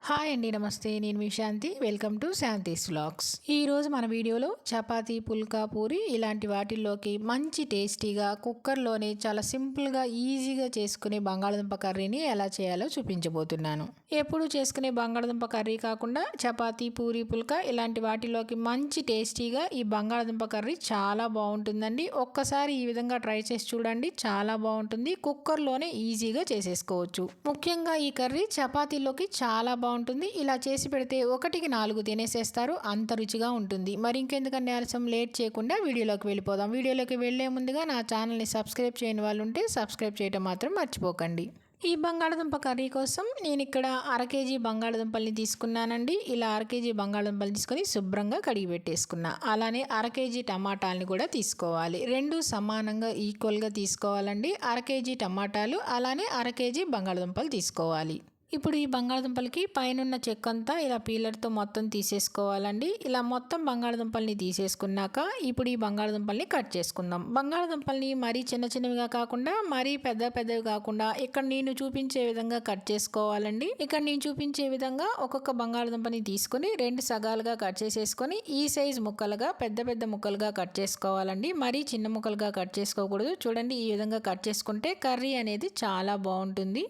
Hi అండి, నమస్తే. నేను మీ Shanti. Welcome to Shanti's vlogs. ఈరోజు మన వీడియోలో చపాతీ, పుల్కా, పూరి ఇలాంటి వాటిల్లోకి మంచి టేస్టీగా కుక్కర్లోనే చాలా సింపుల్గా ఈజీగా చేసుకునే బంగాళదుంప కర్రీని ఎలా చేయాలో చూపించబోతున్నాను. ఎప్పుడు చేసుకునే బంగాళదుంప కర్రీ కాకుండా చపాతీ, పూరి, పుల్కా ఇలాంటి వాటిలోకి మంచి టేస్టీగా ఈ బంగాళదుంప కర్రీ చాలా బాగుంటుందండి. ఒక్కసారి ఈ విధంగా ట్రై చేసి చూడండి, చాలా బాగుంటుంది. కుక్కర్లోనే ఈజీగా చేసేసుకోవచ్చు. ముఖ్యంగా ఈ కర్రీ చపాతీలోకి చాలా బాగుంటుంది. ఇలా చేసి పెడితే 1కి 4 తినేసేస్తారు, అంత రుచిగా ఉంటుంది. మరి ఇంకెందుకని ఆలస్యం, లేట్ చేయకుండా వీడియోలోకి వెళ్ళిపోదాం. వీడియోలోకి వెళ్లే ముందుగా నా ఛానల్ని సబ్స్క్రైబ్ చేయని వాళ్ళు ఉంటే సబ్స్క్రైబ్ చేయడం మాత్రం మర్చిపోకండి. ఈ బంగాళదుంప కర్రీ కోసం నేను ఇక్కడ 1/2 కేజీ బంగాళదుంపల్ని తీసుకున్నానండి. ఇలా 1/2 కేజీ బంగాళదుంపలు తీసుకొని శుభ్రంగా కడిగి పెట్టేసుకున్నా. అలానే 1/2 కేజీ టమాటాలని కూడా తీసుకోవాలి. రెండు సమానంగా ఈక్వల్గా తీసుకోవాలండి. 1/2 కేజీ టమాటాలు అలానే 1/2 కేజీ బంగాళదుంపలు తీసుకోవాలి. ఇప్పుడు ఈ బంగాళదుంపలకి పైనున్న చెక్కంతా ఇలా పీలర్తో మొత్తం తీసేసుకోవాలండి. ఇలా మొత్తం బంగాళదుంపల్ని తీసేసుకున్నాక ఇప్పుడు ఈ బంగాళదుంపల్ని కట్ చేసుకుందాం. బంగాళదుంపల్ని మరీ చిన్న చిన్నవిగా కాకుండా మరీ పెద్దవి కాకుండా ఇక్కడ నేను చూపించే విధంగా కట్ చేసుకోవాలండి. ఇక్కడ నేను చూపించే విధంగా ఒక్కొక్క బంగాళదుంపని తీసుకొని 2 సగాలుగా కట్ చేసేసుకొని ఈ సైజ్ ముక్కలుగా పెద్ద ముక్కలుగా కట్ చేసుకోవాలండి. మరీ చిన్న ముక్కలుగా కట్ చేసుకోకూడదు. చూడండి, ఈ విధంగా కట్ చేసుకుంటే కర్రీ అనేది చాలా బాగుంటుంది.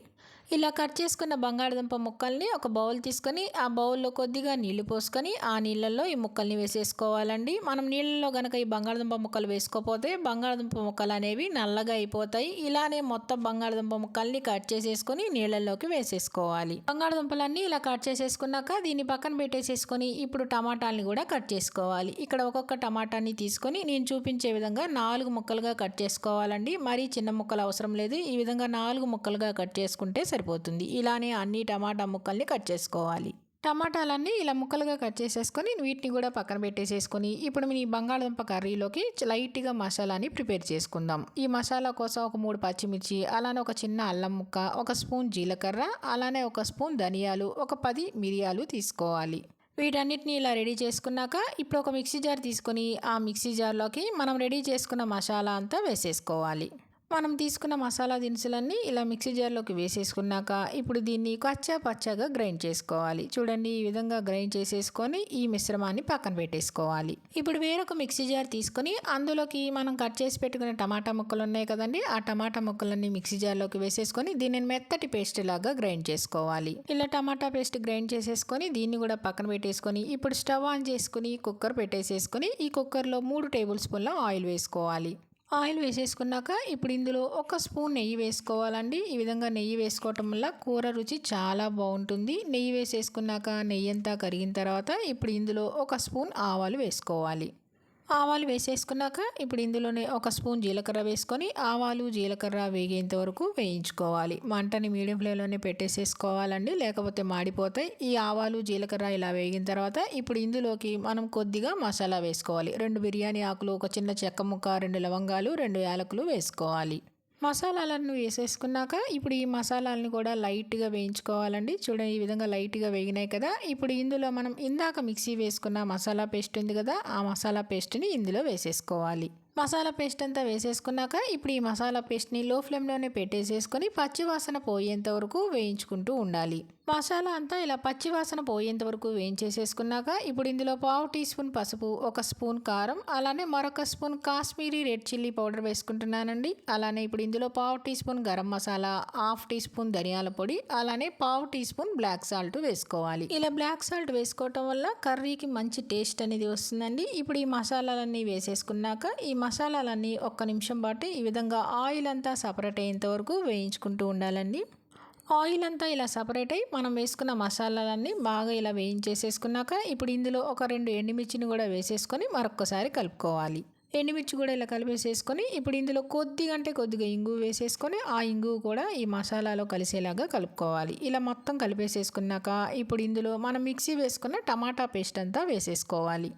ఇలా కట్ చేసుకున్న బంగాళదుంప ముక్కల్ని ఒక బౌల్ తీసుకొని ఆ బౌల్లో కొద్దిగా నీళ్లు పోసుకొని ఆ నీళ్ళల్లో ఈ ముక్కల్ని వేసేసుకోవాలండి. మనం నీళ్ళలో గనక ఈ బంగాళదుంప ముక్కలు వేసుకోకపోతే బంగాళదుంప ముక్కలు అనేవి నల్లగా అయిపోతాయి. ఇలానే మొత్తం బంగాళదుంప ముక్కల్ని కట్ చేసేసుకొని నీళ్ళల్లోకి వేసేసుకోవాలి. బంగాళదుంపలన్నీ ఇలా కట్ చేసేసుకున్నాక దీన్ని పక్కన పెట్టేసేసుకొని ఇప్పుడు టమాటాలని కూడా కట్ చేసుకోవాలి. ఇక్కడ ఒక్కొక్క టమాటాని తీసుకొని నేను చూపించే విధంగా 4 ముక్కలుగా కట్ చేసుకోవాలండి. మరీ చిన్న ముక్కలు అవసరం లేదు. ఈ విధంగా 4 ముక్కలుగా కట్ చేసుకుంటే సరిపోతుంది. ఇలానే అన్ని టమాటా ముక్కల్ని కట్ చేసుకోవాలి. టమాటాలన్నీ ఇలా ముక్కలుగా కట్ చేసేసుకొని వీటిని కూడా పక్కన పెట్టేసేసుకొని ఇప్పుడు ఈ బంగాళదుంప కర్రీలోకి లైట్గా మసాలాని ప్రిపేర్ చేసుకుందాం. ఈ మసాలా కోసం ఒక 3 పచ్చిమిర్చి, అలానే ఒక చిన్న అల్లం ముక్క, 1 స్పూన్ జీలకర్ర, అలానే 1 స్పూన్ ధనియాలు, ఒక 10 మిరియాలు తీసుకోవాలి. వీటన్నిటిని ఇలా రెడీ చేసుకున్నాక ఇప్పుడు ఒక మిక్సీ జార్ తీసుకొని ఆ మిక్సీ జార్లోకి మనం రెడీ చేసుకున్న మసాలా అంతా వేసేసుకోవాలి. మనం తీసుకున్న మసాలా దినుసులన్నీ ఇలా మిక్సీ జార్లోకి వేసేసుకున్నాక ఇప్పుడు దీన్ని పచ్చగా గ్రైండ్ చేసుకోవాలి. చూడండి, ఈ విధంగా గ్రైండ్ చేసేసుకొని ఈ మిశ్రమాన్ని పక్కన పెట్టేసుకోవాలి. ఇప్పుడు వేరొక మిక్సీ జార్ తీసుకొని అందులోకి మనం కట్ చేసి పెట్టుకున్న టమాటా ముక్కలు ఉన్నాయి కదండి, ఆ టమాటా ముక్కలన్నీ మిక్సీ జార్లోకి వేసేసుకొని దీన్ని మెత్తటి పేస్ట్ లాగా గ్రైండ్ చేసుకోవాలి. ఇలా టమాటా పేస్ట్ గ్రైండ్ చేసేసుకొని దీన్ని కూడా పక్కన పెట్టేసుకొని ఇప్పుడు స్టవ్ ఆన్ చేసుకుని కుక్కర్ పెట్టేసేసుకొని ఈ కుక్కర్లో 3 టేబుల్ స్పూన్ల ఆయిల్ వేసుకోవాలి. ఆయిల్ వేసేసుకున్నాక ఇప్పుడు ఇందులో 1 స్పూన్ నెయ్యి వేసుకోవాలండి. ఈ విధంగా నెయ్యి వేసుకోవటం వల్ల కూర రుచి చాలా బాగుంటుంది. నెయ్యి వేసేసుకున్నాక నెయ్యి అంతా కరిగిన తర్వాత ఇప్పుడు ఇందులో 1 స్పూన్ ఆవాలు వేసుకోవాలి. ఆవాలు వేసేసుకున్నాక ఇప్పుడు ఇందులోనే 1 స్పూన్ జీలకర్ర వేసుకొని ఆవాలు జీలకర్ర వేగేంత వరకు వేయించుకోవాలి. మంటని మీడియం ఫ్లేమ్లోనే పెట్టేసేసుకోవాలండి, లేకపోతే మాడిపోతాయి. ఈ ఆవాలు జీలకర్ర ఇలా వేగిన తర్వాత ఇప్పుడు ఇందులోకి మనం కొద్దిగా మసాలా వేసుకోవాలి. 2 బిర్యానీ ఆకులు, 1 చిన్న చెక్క ముక్క, 2 లవంగాలు, 2 యాలకులు వేసుకోవాలి. మసాలాలను వేసేసుకున్నాక ఇప్పుడు ఈ మసాలాలను కూడా లైట్గా వేయించుకోవాలండి. చూడండి, ఈ విధంగా లైట్గా వేగినాయి కదా. ఇప్పుడు ఇందులో మనం ఇందాక మిక్సీ వేసుకున్న మసాలా పేస్ట్ ఉంది కదా, ఆ మసాలా పేస్ట్ని ఇందులో వేసేసుకోవాలి. మసాలా పేస్ట్ అంతా వేసేసుకున్నాక ఇప్పుడు ఈ మసాలా పేస్ట్ని లో ఫ్లేమ్లోనే పెట్టేసేసుకొని పచ్చివాసన పోయేంత వరకు వేయించుకుంటూ ఉండాలి. మసాలా అంతా ఇలా పచ్చివాసన పోయేంత వరకు వేయించేసేసుకున్నాక ఇప్పుడు ఇందులో 1/2 టీ స్పూన్ పసుపు, 1 స్పూన్ కారం, అలానే మరొక spoon Kashmiri red chilli powder వేసుకుంటున్నానండి. అలానే ఇప్పుడు ఇందులో 1/2 teaspoon garam masala, 1/2 teaspoon ధనియాల పొడి, అలానే 1/2 టీ స్పూన్ బ్లాక్ సాల్ట్ వేసుకోవాలి. ఇలా బ్లాక్ సాల్ట్ వేసుకోవటం వల్ల కర్రీకి మంచి టేస్ట్ అనేది వస్తుందండి. ఇప్పుడు ఈ మసాలాలన్నీ వేసేసుకున్నాక ఈ మసాలాలన్నీ 1 నిమిషం పాటు ఈ విధంగా ఆయిల్ అంతా సపరేట్ అయ్యేంత వరకు వేయించుకుంటూ ఉండాలండి. ఆయిల్ అంతా ఇలా సపరేట్ అయ్యి మనం వేసుకున్న మసాలాలన్నీ బాగా ఇలా వేయించేసేసుకున్నాక ఇప్పుడు ఇందులో ఒక 2 ఎండుమిర్చిని కూడా వేసేసుకొని మరొకసారి కలుపుకోవాలి. ఎండుమిర్చి కూడా ఇలా కలిపేసేసుకొని ఇప్పుడు ఇందులో కొద్దిగా ఇంగు వేసేసుకొని ఆ ఇంగు కూడా ఈ మసాలాలో కలిసేలాగా కలుపుకోవాలి. ఇలా మొత్తం కలిపేసేసుకున్నాక ఇప్పుడు ఇందులో మనం మిక్సీ వేసుకున్న టమాటా పేస్ట్ అంతా వేసేసుకోవాలి.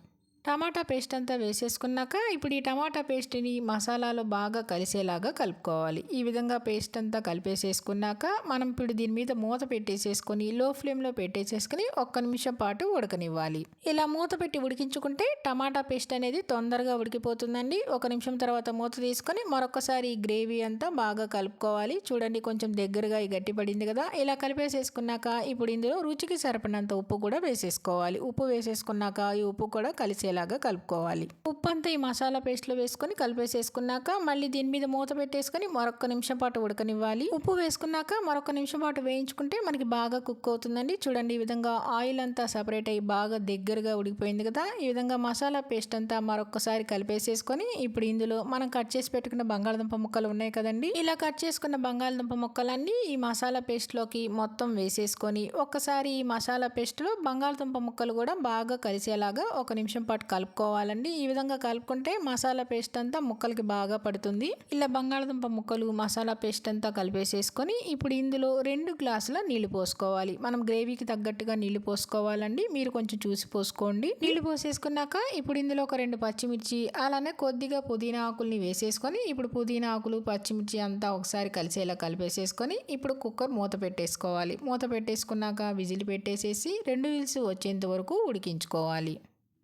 టమాటా పేస్ట్ అంతా వేసేసుకున్నాక ఇప్పుడు ఈ టమాటా పేస్ట్ని మసాలాలో బాగా కలిసేలాగా కలుపుకోవాలి. ఈ విధంగా పేస్ట్ అంతా కలిపేసేసుకున్నాక మనం ఇప్పుడు దీని మీద మూత పెట్టేసేసుకొని లో ఫ్లేమ్లో పెట్టేసేసుకుని 1 నిమిషం పాటు ఉడకనివ్వాలి. ఇలా మూత పెట్టి ఉడికించుకుంటే టమాటా పేస్ట్ అనేది తొందరగా ఉడికిపోతుందండి. 1 నిమిషం తర్వాత మూత తీసుకొని మరొకసారి ఈ గ్రేవీ అంతా బాగా కలుపుకోవాలి. చూడండి కొంచెం దగ్గరగా గట్టిపడింది కదా. ఇలా కలిపేసేసుకున్నాక ఇప్పుడు ఇందులో రుచికి సరిపడినంత ఉప్పు కూడా వేసేసుకోవాలి. ఉప్పు వేసేసుకున్నాక ఈ ఉప్పు కూడా కలిసేలాగా కలుపుకోవాలి. ఉప్పు అంతా ఈ మసాలా పేస్ట్లో వేసుకొని కలిపేసేసుకున్నాక మళ్ళీ దీని మీద మూత పెట్టేసుకొని మరొక నిమిషం పాటు ఉడకనివ్వాలి. ఉప్పు వేసుకున్నాక మరొక నిమిషం పాటు వేయించుకుంటే మనకి బాగా కుక్ అవుతుందండి. చూడండి ఈ విధంగా ఆయిల్ అంతా సపరేట్ అయ్యి బాగా దగ్గరగా ఉడికిపోయింది కదా. ఈ విధంగా మసాలా పేస్ట్ అంతా మరొకసారి కలిపేసేసుకొని ఇప్పుడు ఇందులో మనం కట్ చేసి పెట్టుకున్న బంగాళదుంప ముక్కలు ఉన్నాయి కదండి. ఇలా కట్ చేసుకున్న బంగాళదుంప ముక్కలన్నీ ఈ మసాలా పేస్ట్లోకి మొత్తం వేసేసుకొని ఒక్కసారి ఈ మసాలా పేస్ట్లో బంగాళదుంప ముక్కలు కూడా బాగా కలిసేలాగా 1 నిమిషం పాటు కలుపుకోవాలండి. ఈ విధంగా కలుపుకుంటే మసాలా పేస్ట్ అంతా ముక్కలకి బాగా పడుతుంది. ఇలా బంగాళదుంప ముక్కలు మసాలా పేస్ట్ అంతా కలిపేసేసుకొని ఇప్పుడు ఇందులో 2 గ్లాసుల నీళ్లు పోసుకోవాలి. మనం గ్రేవీకి తగ్గట్టుగా నీళ్లు పోసుకోవాలండి. మీరు కొంచెం చూసి పోసుకోండి. నీళ్లు పోసేసుకున్నాక ఇప్పుడు ఇందులో ఒక 2 పచ్చిమిర్చి అలానే కొద్దిగా పుదీనా ఆకుల్ని వేసేసుకొని ఇప్పుడు పుదీనా ఆకులు పచ్చిమిర్చి అంతా ఒకసారి కలిసేలా కలిపేసేసుకొని ఇప్పుడు కుక్కర్ మూత పెట్టేసుకోవాలి. మూత పెట్టేసుకున్నాక విజిల్ పెట్టేసేసి 2 విజిల్స్ వచ్చేంత వరకు ఉడికించుకోవాలి.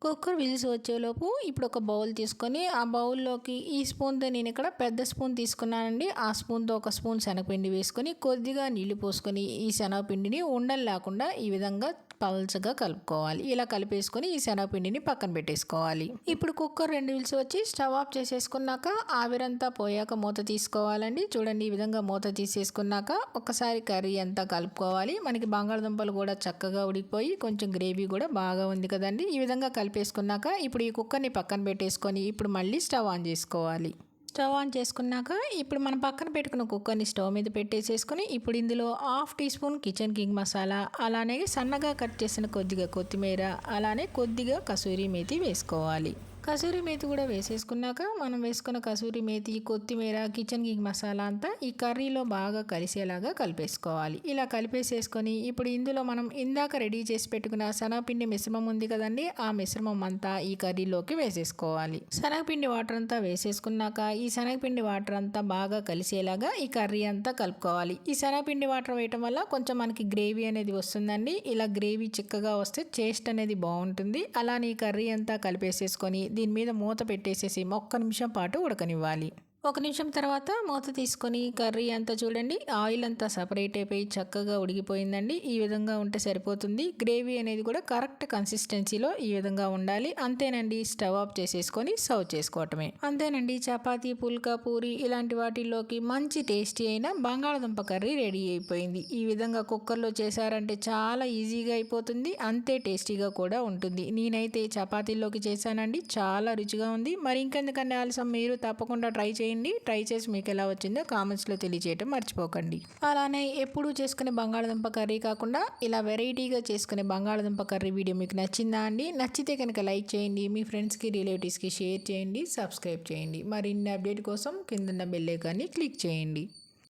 కుక్కర్ విజిల్స్ వచ్చేలోపు ఇప్పుడు ఒక బౌల్ తీసుకొని ఆ బౌల్లోకి ఈ స్పూన్తో నేను ఇక్కడ పెద్ద స్పూన్ తీసుకున్నానండి. ఆ స్పూన్తో 1 స్పూన్ శనగపిండి వేసుకొని కొద్దిగా నీళ్లు పోసుకొని ఈ శనగపిండిని ఉండలు లేకుండా ఈ విధంగా పల్చగా కలుపుకోవాలి. ఇలా కలిపేసుకొని ఈ శనగపిండిని పక్కన పెట్టేసుకోవాలి. ఇప్పుడు కుక్కర్ 2 విజిల్స్ వచ్చి స్టవ్ ఆఫ్ చేసేసుకున్నాక ఆవిరంతా పోయాక మూత తీసుకోవాలండి. చూడండి ఈ విధంగా మూత తీసేసుకున్నాక ఒకసారి కర్రీ అంతా కలుపుకోవాలి. మనకి బంగాళదుంపలు కూడా చక్కగా ఉడికిపోయి కొంచెం గ్రేవీ కూడా బాగా ఉంది కదండి. ఈ విధంగా కలిపేసుకున్నాక ఇప్పుడు ఈ కుక్కర్ని పక్కన పెట్టేసుకొని ఇప్పుడు మళ్ళీ స్టవ్ ఆన్ చేసుకోవాలి. స్టవ్ ఆన్ చేసుకున్నాక ఇప్పుడు మనం పక్కన పెట్టుకున్న కుక్కర్ని స్టవ్ మీద పెట్టేసేసుకొని ఇప్పుడు ఇందులో 1/2 teaspoon Kitchen King masala అలానే సన్నగా కట్ చేసిన కొద్దిగా కొత్తిమీర అలానే కొద్దిగా కసూరి మేతి వేసుకోవాలి. కసూరి మేతి కూడా వేసేసుకున్నాక మనం వేసుకున్న కసూరి మేతి కొత్తిమీర కిచెన్ కింగ్ మసాలా అంతా ఈ కర్రీలో బాగా కలిసేలాగా కలిపేసుకోవాలి. ఇలా కలిపేసేసుకొని ఇప్పుడు ఇందులో మనం ఇందాక రెడీ చేసి పెట్టుకున్న శనగపిండి మిశ్రమం ఉంది కదండి. ఆ మిశ్రమం అంతా ఈ కర్రీలోకి వేసేసుకోవాలి. శనగపిండి వాటర్ అంతా వేసేసుకున్నాక ఈ శనగపిండి వాటర్ అంతా బాగా కలిసేలాగా ఈ కర్రీ అంతా కలుపుకోవాలి. ఈ శనగపిండి వాటర్ వేయటం వల్ల కొంచెం మనకి గ్రేవీ అనేది వస్తుందండి. ఇలా గ్రేవీ చిక్కగా వస్తే టేస్ట్ అనేది బాగుంటుంది. అలానే ఈ కర్రీ అంతా కలిపేసేసుకొని దీని మీద మూత పెట్టేసేసి 1 నిమిషం పాటు ఉడకనివ్వాలి. 1 నిమిషం తర్వాత మూత తీసుకొని కర్రీ అంతా చూడండి ఆయిల్ అంతా సపరేట్ అయిపోయి చక్కగా ఉడికిపోయిందండి. ఈ విధంగా ఉంటే సరిపోతుంది. గ్రేవీ అనేది కూడా కరెక్ట్ కన్సిస్టెన్సీలో ఈ విధంగా ఉండాలి. అంతేనండి. స్టవ్ ఆఫ్ చేసేసుకొని సర్వ్ చేసుకోవటమే. అంతేనండి. చపాతీ పుల్కా పూరి ఇలాంటి వాటిల్లోకి మంచి టేస్టీ అయిన బంగాళదుంప కర్రీ రెడీ అయిపోయింది. ఈ విధంగా కుక్కర్లో చేశారంటే చాలా ఈజీగా అయిపోతుంది. అంతే టేస్టీగా కూడా ఉంటుంది. నేనైతే చపాతీల్లోకి చేశానండి. చాలా రుచిగా ఉంది. మరి ఇంకెందుకంటే ఆలస్యం మీరు తప్పకుండా ట్రై చేయండి. ట్రై చేసి మీకు ఎలా వచ్చిందో కామెంట్స్లో తెలియజేయటం మర్చిపోకండి. అలానే ఎప్పుడూ చేసుకునే బంగాళదుంప కర్రీ కాకుండా ఇలా వెరైటీగా చేసుకునే బంగాళదుంప కర్రీ వీడియో మీకు నచ్చిందా అండి? నచ్చితే కనుక లైక్ చేయండి. మీ ఫ్రెండ్స్కి రిలేటివ్స్కి షేర్ చేయండి. సబ్స్క్రైబ్ చేయండి. మరిన్ని అప్డేట్ కోసం కింద బెల్ ఐకాన్ని క్లిక్ చేయండి.